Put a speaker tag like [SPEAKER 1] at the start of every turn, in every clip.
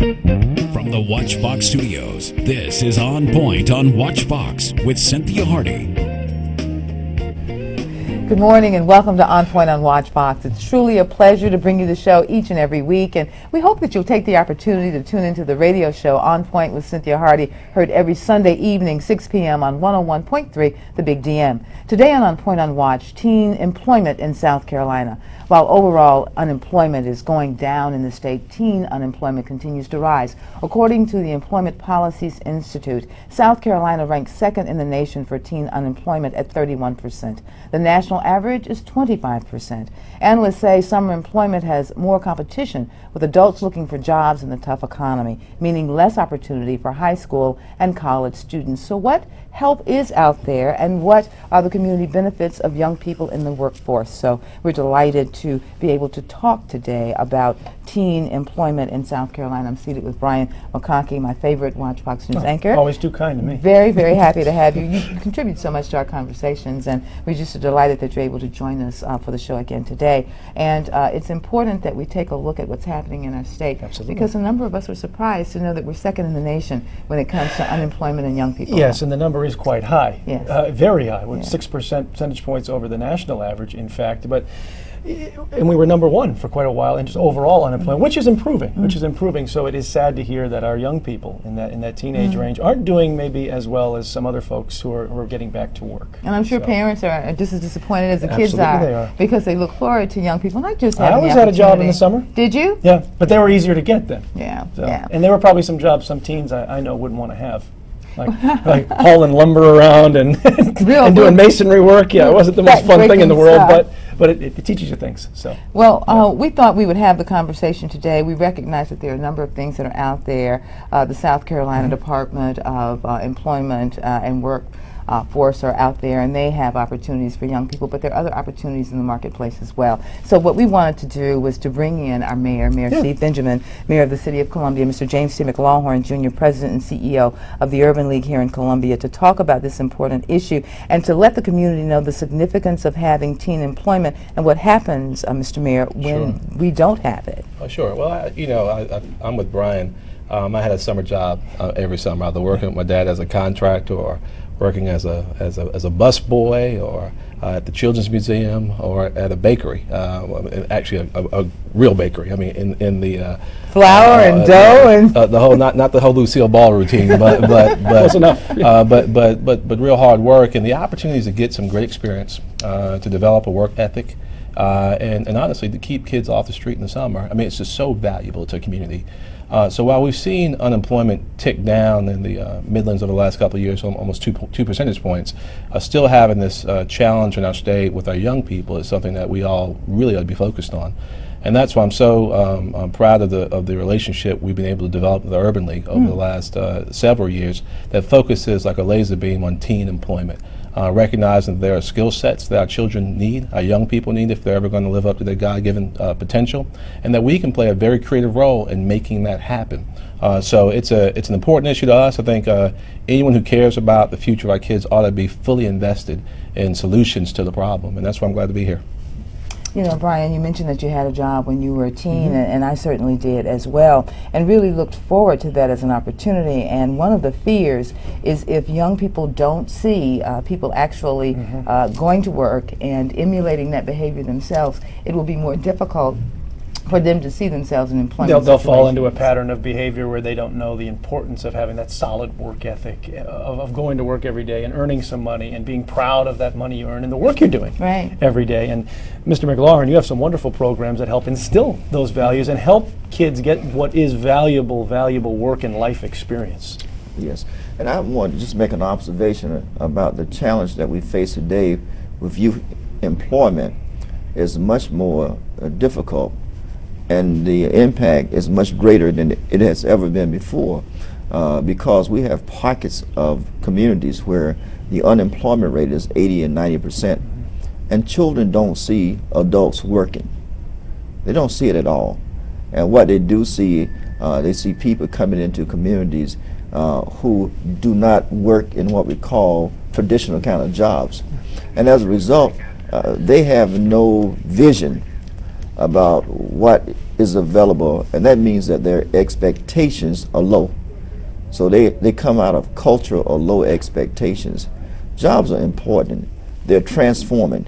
[SPEAKER 1] From the WACH Fox studios, this is On Point on WACH Fox with Cynthia Hardy.
[SPEAKER 2] Good morning and welcome to On Point on WACH Fox. It's truly a pleasure to bring you the show each and every week, and we hope that you'll take the opportunity to tune into the radio show On Point with Cynthia Hardy, heard every Sunday evening, 6 p.m. on 101.3 The Big DM. Today on Point on WACH, teen employment in South Carolina. While overall unemployment is going down in the state, teen unemployment continues to rise. According to the Employment Policies Institute, South Carolina ranks second in the nation for teen unemployment at 31%. The national average is 25%. Analysts say summer employment has more competition, with adults looking for jobs in the tough economy, meaning less opportunity for high school and college students. So what help is out there, and what are the community benefits of young people in the workforce? So we're delighted to be able to talk today about teen employment in South Carolina. I'm seated with Brian McConkey, my favorite WACH Fox News anchor.
[SPEAKER 3] Always too kind to me.
[SPEAKER 2] Very, very happy to have you. You contribute so much to our conversations, and we're just delighted that you're able to join us for the show again today. And it's important that we take a look at what's happening in our state.
[SPEAKER 3] Absolutely.
[SPEAKER 2] Because a number of us were surprised to know that we're second in the nation when it comes to unemployment and young people.
[SPEAKER 3] Yes, and the number is quite high.
[SPEAKER 2] Yes.
[SPEAKER 3] Very high, with 6 percentage points over the national average, in fact. And we were number one for quite a while in just overall unemployment, which is improving. So it is sad to hear that our young people in that teenage range aren't doing maybe as well as some other folks who are getting back to work.
[SPEAKER 2] And I'm sure parents are just as disappointed as the kids
[SPEAKER 3] Absolutely
[SPEAKER 2] are,
[SPEAKER 3] they are.
[SPEAKER 2] because they look forward to young people not just
[SPEAKER 3] I
[SPEAKER 2] having
[SPEAKER 3] always
[SPEAKER 2] the
[SPEAKER 3] had a job in the
[SPEAKER 2] opportunity.
[SPEAKER 3] summer.
[SPEAKER 2] Did you?
[SPEAKER 3] Yeah, but they were easier to get then.
[SPEAKER 2] Yeah,
[SPEAKER 3] So,
[SPEAKER 2] yeah.
[SPEAKER 3] And there were probably some jobs some teens I know wouldn't want to have. Like hauling lumber around and doing masonry work. Yeah, it wasn't the most fun thing in the world, but it teaches you things. So.
[SPEAKER 2] Well, we thought we would have the conversation today. We recognize that there are a number of things that are out there. The South Carolina Department of Employment and Workforce are out there, and they have opportunities for young people, but there are other opportunities in the marketplace as well. So what we wanted to do was to bring in our Mayor Steve Benjamin, Mayor of the City of Columbia, Mr. James T. McLawhorn, Jr., President and CEO of the Urban League here in Columbia, to talk about this important issue and to let the community know the significance of having teen employment and what happens, Mr. Mayor, when we don't have it.
[SPEAKER 4] Oh, sure. Well, I'm with Brian. I had a summer job every summer, either working with my dad as a contractor or working as a bus boy, or at the Children's Museum, or at a bakery. Actually, a real bakery. I mean, in the
[SPEAKER 2] flour and dough and
[SPEAKER 4] the whole not the whole Lucille Ball routine, but
[SPEAKER 3] Close enough.
[SPEAKER 4] but real hard work and the opportunities to get some great experience, to develop a work ethic, and honestly to keep kids off the street in the summer. I mean, it's just so valuable to a community. So while we've seen unemployment tick down in the Midlands over the last couple of years, almost two percentage points, still having this challenge in our state with our young people is something that we all really ought to be focused on. And that's why I'm so I'm proud of the relationship we've been able to develop with the Urban League over the last several years that focuses like a laser beam on teen employment. Recognizing that there are skill sets that our children need, our young people need, if they're ever going to live up to their God-given potential, and that we can play a very creative role in making that happen. So it's an important issue to us. I think anyone who cares about the future of our kids ought to be fully invested in solutions to the problem, and that's why I'm glad to be here.
[SPEAKER 2] You know, Brian, you mentioned that you had a job when you were a teen, and I certainly did as well, and really looked forward to that as an opportunity. And one of the fears is if young people don't see people actually going to work and emulating that behavior themselves, it will be more difficult for them to see themselves in employment.
[SPEAKER 3] They'll fall into a pattern of behavior where they don't know the importance of having that solid work ethic, of going to work every day and earning some money and being proud of that money you earn and the work you're doing every day. And Mr. McLaurin, you have some wonderful programs that help instill those values and help kids get what is valuable work and life experience.
[SPEAKER 5] Yes, and I want to just make an observation about the challenge that we face today with youth employment is much more difficult, and the impact is much greater than it has ever been before, because we have pockets of communities where the unemployment rate is 80 and 90%, and children don't see adults working. They don't see it at all. And what they do see, they see people coming into communities who do not work in what we call traditional kind of jobs. And as a result, they have no vision about what is available, and that means that their expectations are low. So they come out of culture or low expectations. Jobs are important. They're transforming.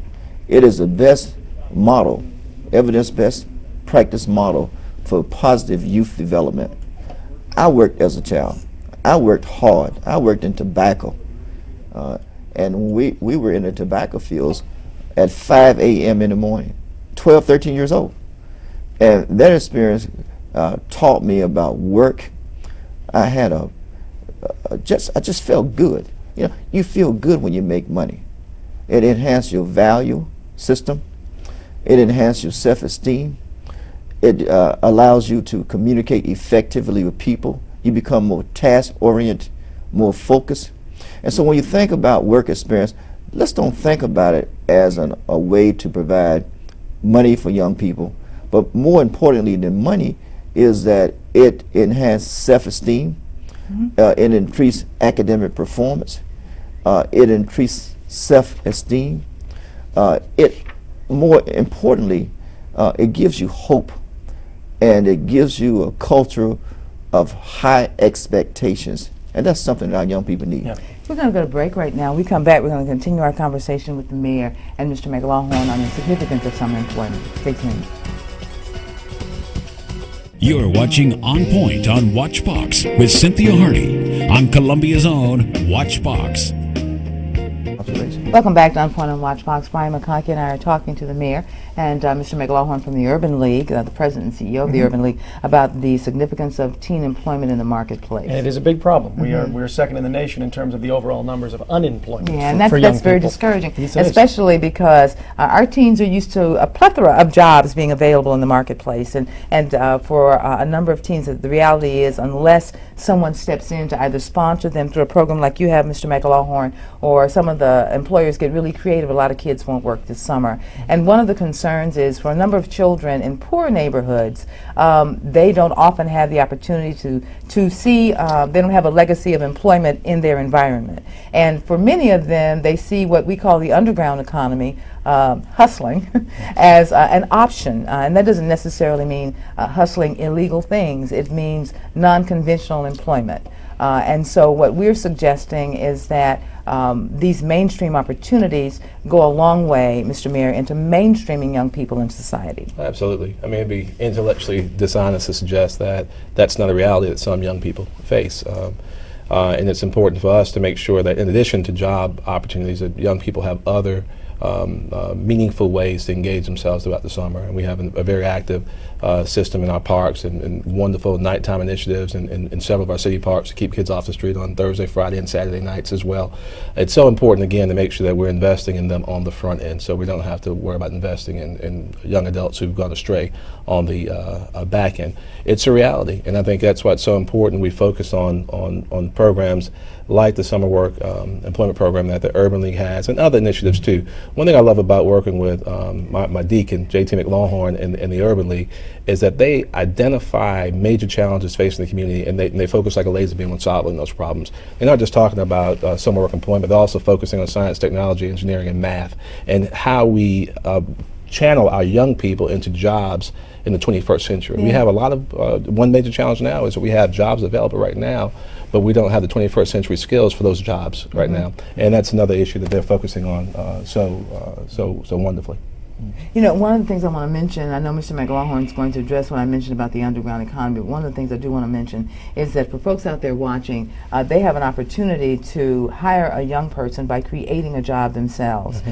[SPEAKER 5] It is the best model, evidence-based practice model for positive youth development. I worked as a child. I worked hard. I worked in tobacco. And we were in the tobacco fields at 5 a.m. in the morning, 12, 13 years old. And that experience taught me about work. I had I just felt good. You know, you feel good when you make money. It enhances your value system. It enhances your self-esteem. It allows you to communicate effectively with people. You become more task-oriented, more focused. And so when you think about work experience, let's don't think about it as a way to provide money for young people. But more importantly than money is that it enhances self-esteem, it increases academic performance, it increases self-esteem. It, more importantly, it gives you hope, and it gives you a culture of high expectations. And that's something that our young people need.
[SPEAKER 2] Yeah. We're going to go to break right now. We come back, we're going to continue our conversation with the mayor and Mr. McLaughlin on the significance of summer employment. Stay tuned.
[SPEAKER 1] You're watching On Point on WACH Fox with Cynthia Hardy on Columbia's own WACH Fox.
[SPEAKER 2] Welcome back to On Point on WACH Fox. Brian McConkie and I are talking to the mayor and Mr. McLaughlin from the Urban League, the president and CEO of the Urban League, about the significance of teen employment in the marketplace. And
[SPEAKER 3] it is a big problem. We're second in the nation in terms of the overall numbers of unemployment.
[SPEAKER 2] Yeah, and that's very discouraging, especially because our teens are used to a plethora of jobs being available in the marketplace, and for a number of teens, the reality is unless someone steps in to either sponsor them through a program like you have, Mr. McLaughlin, or some of the employers get really creative, a lot of kids won't work this summer. And one of the concerns is for a number of children in poor neighborhoods, they don't often have the opportunity to see, they don't have a legacy of employment in their environment. And for many of them, they see what we call the underground economy, hustling, as an option. And that doesn't necessarily mean hustling illegal things. It means non-conventional employment. And so what we're suggesting is that these mainstream opportunities go a long way, Mr. Mayor, into mainstreaming young people in society.
[SPEAKER 4] Absolutely. I mean, it'd be intellectually dishonest to suggest that that's not a reality that some young people face. And it's important for us to make sure that in addition to job opportunities, that young people have other meaningful ways to engage themselves throughout the summer. And we have a very active system in our parks and wonderful nighttime initiatives in several of our city parks to keep kids off the street on Thursday, Friday, and Saturday nights as well. It's so important, again, to make sure that we're investing in them on the front end so we don't have to worry about investing in young adults who've gone astray on the back end. It's a reality, and I think that's why it's so important we focus on programs like the summer work employment program that the Urban League has, and other initiatives too. One thing I love about working with my deacon, J.T. McLaughlin, in the Urban League, is that they identify major challenges facing the community, and they focus like a laser beam on solving those problems. They're not just talking about summer work employment, they're also focusing on science, technology, engineering, and math, and how we channel our young people into jobs in the 21st century. Yeah. We have a lot of, one major challenge now is that we have jobs available right now, but we don't have the 21st century skills for those jobs right now. And that's another issue that they're focusing on so wonderfully.
[SPEAKER 2] You know, one of the things I want to mention, I know Mr. McLaughlin is going to address what I mentioned about the underground economy, but one of the things I do want to mention is that for folks out there watching, they have an opportunity to hire a young person by creating a job themselves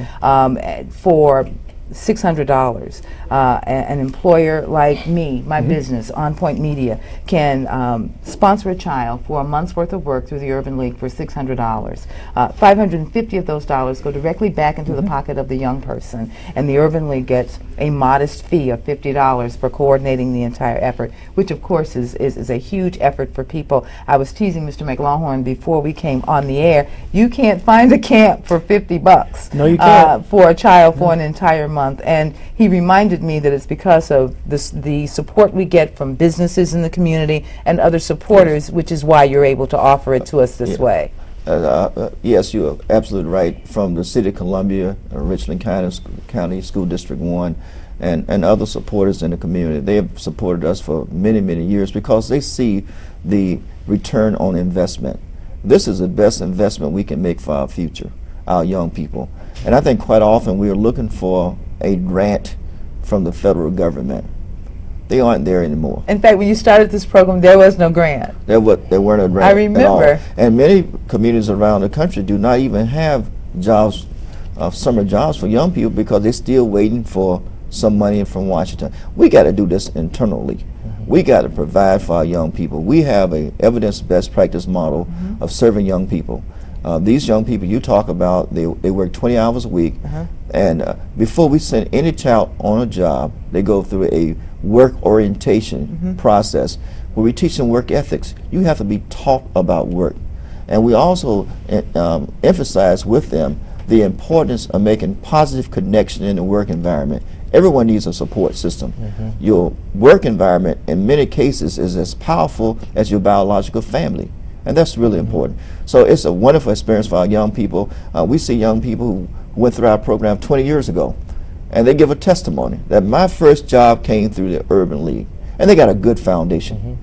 [SPEAKER 2] for $600. An employer like me, my business, OnPoint Media, can sponsor a child for a month's worth of work through the Urban League for $600. $550 of those dollars go directly back into the pocket of the young person, and the Urban League gets a modest fee of $50 for coordinating the entire effort, which of course is a huge effort for people. I was teasing Mr. McLaughlin before we came on the air. You can't find a camp for $50.
[SPEAKER 3] No, you can't.
[SPEAKER 2] For a child for an entire month. And he reminded me that it's because of the support we get from businesses in the community and other supporters, which is why you're able to offer it to us this way.
[SPEAKER 5] Yes, you are absolutely right. From the City of Columbia, Richland County School District 1, and other supporters in the community. They have supported us for many, many years because they see the return on investment. This is the best investment we can make for our future, our young people. And I think quite often we are looking for a grant from the federal government. They aren't there anymore.
[SPEAKER 2] In fact, when you started this program, there was no grant.
[SPEAKER 5] There weren't a grant
[SPEAKER 2] I remember.
[SPEAKER 5] at all. And many communities around the country do not even have jobs, summer jobs for young people because they're still waiting for some money from Washington. We got to do this internally. We got to provide for our young people. We have a evidence best practice model of serving young people. These young people you talk about, they work 20 hours a week, and before we send any child on a job, they go through a work orientation process where we teach them work ethics. You have to be taught about work. And we also emphasize with them the importance of making positive connection in the work environment. Everyone needs a support system. Your work environment, in many cases, is as powerful as your biological family. And that's really important. So it's a wonderful experience for our young people. We see young people who went through our program 20 years ago, and they give a testimony that my first job came through the Urban League, and they got a good foundation.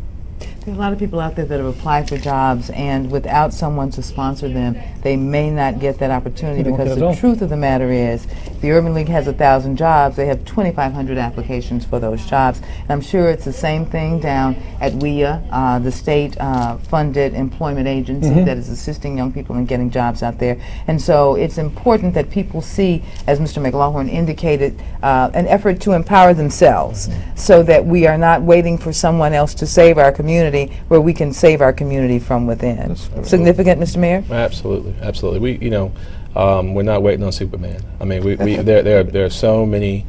[SPEAKER 2] There's a lot of people out there that have applied for jobs, and without someone to sponsor them, they may not get that opportunity because the truth of the matter is, the Urban League has 1,000 jobs. They have 2,500 applications for those jobs. And I'm sure it's the same thing down at WIA, the state-funded employment agency that is assisting young people in getting jobs out there. And so it's important that people see, as Mr. McLaughlin indicated, an effort to empower themselves so that we are not waiting for someone else to save our community, where we can save our community from within. Significant, Mr. Mayor?
[SPEAKER 4] Absolutely, absolutely. We're not waiting on Superman. I mean, there are so many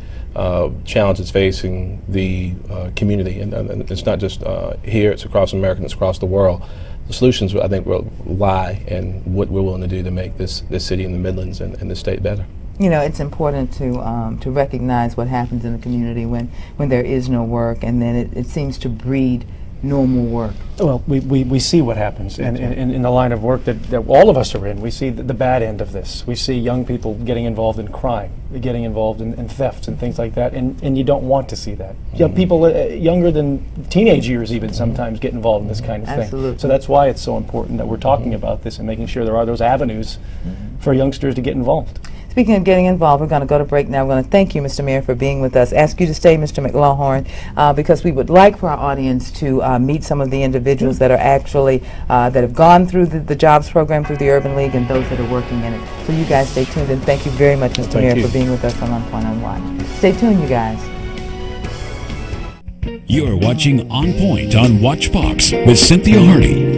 [SPEAKER 4] challenges facing the community, and it's not just here, it's across America, and it's across the world. The solutions, I think, will lie in what we're willing to do to make this city in the Midlands and the state better.
[SPEAKER 2] You know, it's important to recognize what happens in the community when there is no work, and then it seems to breed normal work.
[SPEAKER 3] Well, we see what happens in the line of work that all of us are in. We see the bad end of this. We see young people getting involved in crime, getting involved in thefts and things like that, and you don't want to see that. Young people younger than teenage years even sometimes get involved in this kind of thing. So that's why it's so important that we're talking about this and making sure there are those avenues for youngsters to get involved.
[SPEAKER 2] Speaking of getting involved, we're going to go to break now. We're going to thank you, Mr. Mayor, for being with us. Ask you to stay, Mr. McLaughlin, because we would like for our audience to meet some of the individuals that are actually, that have gone through the jobs program through the Urban League and those that are working in it. So you guys stay tuned, and thank you very much, Mr. Mayor, for being with us on OnPoint on Watch. Stay tuned, you guys.
[SPEAKER 1] You're watching On Point on Watch Fox with Cynthia Hardy.